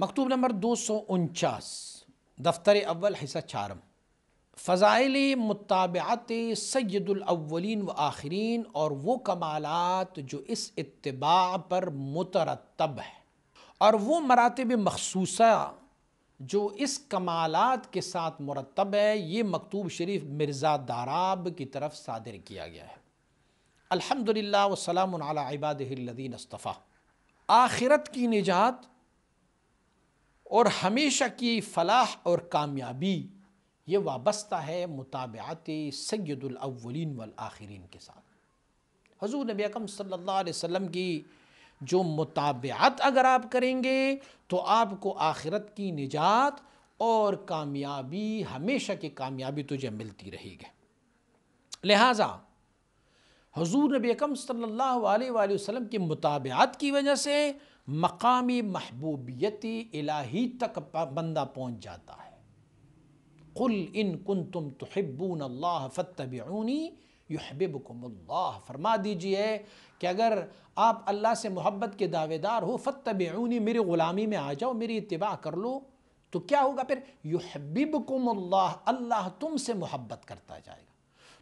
مکتوب نمبر 249 دفتر اول حصہ چارم فضائل متابعت سید الاولین و آخرین اور وہ کمالات جو اس اتباع پر مترتب ہے اور وہ مراتب مخصوصہ جو اس کمالات کے ساتھ مرتب ہے، یہ مکتوب شریف مرزا داراب کی طرف صادر کیا گیا ہے۔ الحمدللہ والسلام علی عبادہ الذین اصطفیٰ۔ آخرت کی نجات اور ہمیشہ کی فلاح اور کامیابی یہ وابستہ ہے متابعت سید الاولین والآخرین کے ساتھ۔ حضور نبی اکرم صلی اللہ علیہ وسلم کی جو متابعت اگر آپ کریں گے تو آپ کو آخرت کی نجات اور کامیابی، ہمیشہ کی کامیابی تجھے ملتی رہے گی۔ لہٰذا حضور نبی اکرم صلی اللہ علیہ وآلہ وسلم کی متابعت کی وجہ سے مقامی محبوبیت الہی تک بندہ پہنچ جاتا ہے۔ قل ان کنتم تحبون اللہ فاتبعونی یحببکم اللہ، فرما دیجئے کہ اگر آپ اللہ سے محبت کے دعوے دار ہو، فاتبعونی، میری غلامی میں آ جاؤ، میری اتباع کر لو، تو کیا ہوگا پھر؟ یحببکم اللہ، اللہ تم سے محبت کرتا جائے گا۔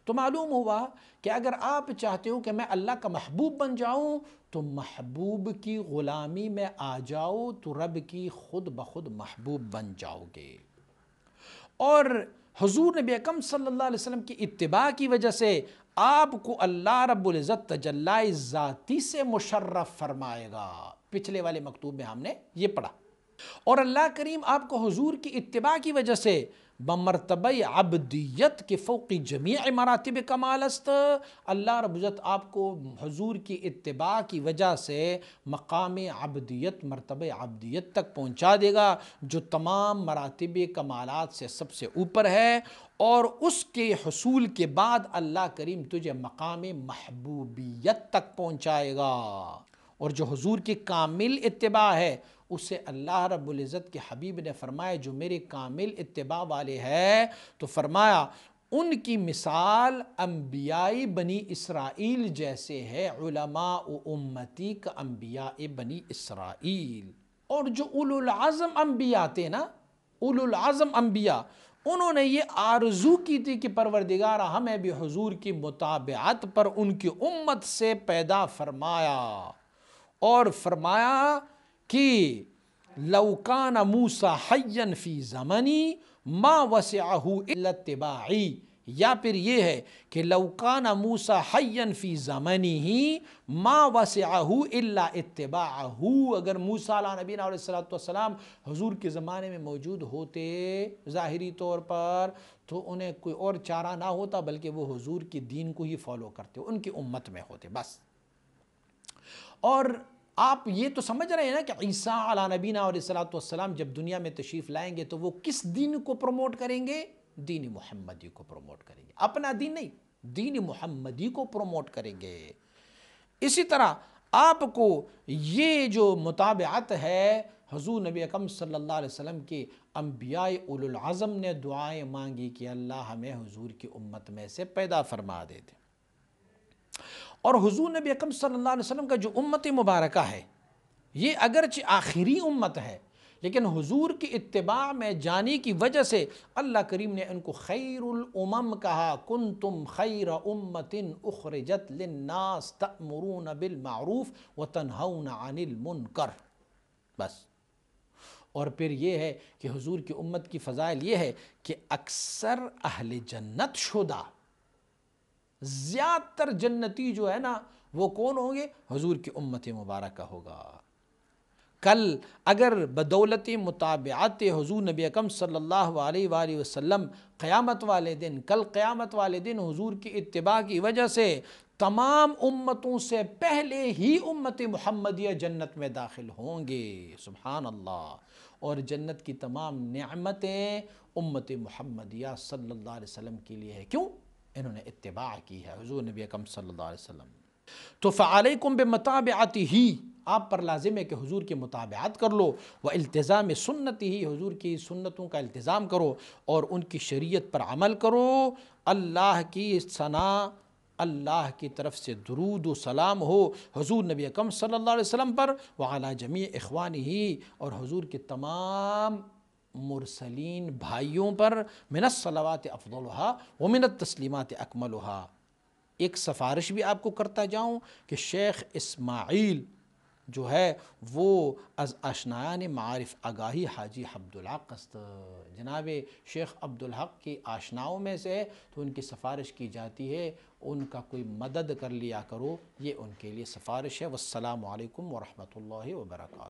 تو معلوم ہوا کہ اگر آپ چاہتے ہو کہ میں اللہ کا محبوب بن جاؤں تو محبوب کی غلامی میں آ جاؤ تو رب کی خود بخود محبوب بن جاؤ گے۔ اور حضور نبی اکرم صلی اللہ علیہ وسلم کی اتباع کی وجہ سے آپ کو اللہ رب العزت تجلی ذاتی سے مشرف فرمائے گا۔ پچھلے والے مکتوب میں ہم نے یہ پڑھا۔ اور اللہ کریم آپ کو حضور کی اتباع کی وجہ سے بمرتبہ عبدیت کے فوق جمیع مراتب کمال است، اللہ رب العزت آپ کو حضور کی اتباع کی وجہ سے مقام عبدیت، مرتبہ عبدیت تک پہنچا دے گا، جو تمام مراتب کمالات سے سب سے اوپر ہے، اور اس کے حصول کے بعد اللہ کریم تجھے مقام محبوبیت تک پہنچائے گا۔ اور جو حضور کی کامل اتباع ہے اسے اللہ رب العزت کے حبیب نے فرمایا جو میرے کامل اتباع والے ہیں، تو فرمایا ان کی مثال انبیاء بنی اسرائیل جیسے ہے، علماء امتی کا انبیاء بنی اسرائیل۔ اور جو اولو العزم انبیاء تھے نا، اولو العزم انبیاء، انہوں نے یہ آرزو کی تھی کہ پروردگارہ ہمیں بھی حضور کی متابعت پر ان کی امت سے پیدا فرمایا، اور فرمایا کہ لو کان موسیٰ حیا فی زمنی ما وسعہ الا اتباعی، یا پھر یہ ہے کہ لو کان موسیٰ حیا فی زمنہ ما وسعہ الا اتباعہ، اگر موسیٰ علیہ نبینا علیہ السلام حضور کے زمانے میں موجود ہوتے ظاہری طور پر تو انہیں کوئی اور چارہ نہ ہوتا بلکہ وہ حضور کی دین کو ہی فالو کرتے، ان کی امت میں ہوتے بس۔ اور آپ یہ تو سمجھ رہے ہیں نا کہ عیسیٰ علیہ نبینا علیہ السلام جب دنیا میں تشریف لائیں گے تو وہ کس دین کو پروموٹ کریں گے؟ دین محمدی کو پروموٹ کریں گے، اپنا دین نہیں، دین محمدی کو پروموٹ کریں گے۔ اسی طرح آپ کو یہ جو متابعت ہے حضور نبی اکرم صلی اللہ علیہ وسلم کے انبیاء اولو العزم نے دعائیں مانگی کہ اللہ ہمیں حضور کی امت میں سے پیدا فرما دے دے۔ اور حضور نبی اکرم صلی اللہ علیہ وسلم کا جو امت مبارکہ ہے یہ اگرچہ آخری امت ہے لیکن حضور کی اتباع میں جانے کی وجہ سے اللہ کریم نے ان کو خیر الامم کہا، کنتم خیر امت اخرجت للناس تأمرون بالمعروف وتنہون عن المنکر، بس۔ اور پھر یہ ہے کہ حضور کی امت کی فضائل یہ ہے کہ اکثر اہل جنت شدہ، زیادہ تر جنتی جو ہے نا وہ کون ہوں گے؟ حضور کی امت مبارکہ ہوگا۔ کل اگر بدولت متابعت حضور نبی اکرم صلی اللہ علیہ وآلہ وسلم قیامت والے دن، کل قیامت والے دن حضور کی اتباع کی وجہ سے تمام امتوں سے پہلے ہی امت محمدیہ جنت میں داخل ہوں گے، سبحان اللہ۔ اور جنت کی تمام نعمتیں امت محمدیہ صلی اللہ علیہ وسلم کے لیے ہے، کیوں؟ انہوں نے اتباع کی ہے حضور نبی اکرم صلی اللہ علیہ وسلم۔ تو فعلیکم بمتابعتہ، آپ پر لازم ہے کہ حضور کی متابعت کر لو، والتزام سنتہ، حضور کی سنتوں کا التزام کرو اور ان کی شریعت پر عمل کرو۔ اللہ کی ثنا اللہ کی طرف سے درود و سلام ہو حضور نبی اکرم صلی اللہ علیہ وسلم پر، وعلی جمیع اخوانہ، اور حضور کے تمام مرسلین بھائیوں پر، من الصلوات افضلھا ومن التسلیمات اکملھا۔ ایک سفارش بھی آپ کو کرتا جاؤں کہ شیخ اسماعیل جو ہے وہ از آشنایان معارف آگاہی حاجی عبدالحق است، جناب شیخ عبدالحق کی آشناؤں میں سے ہے، تو ان کی سفارش کی جاتی ہے، ان کا کوئی مدد کر لیا کرو، یہ ان کے لیے سفارش ہے۔ والسلام علیکم ورحمۃ اللہ وبرکاتہ۔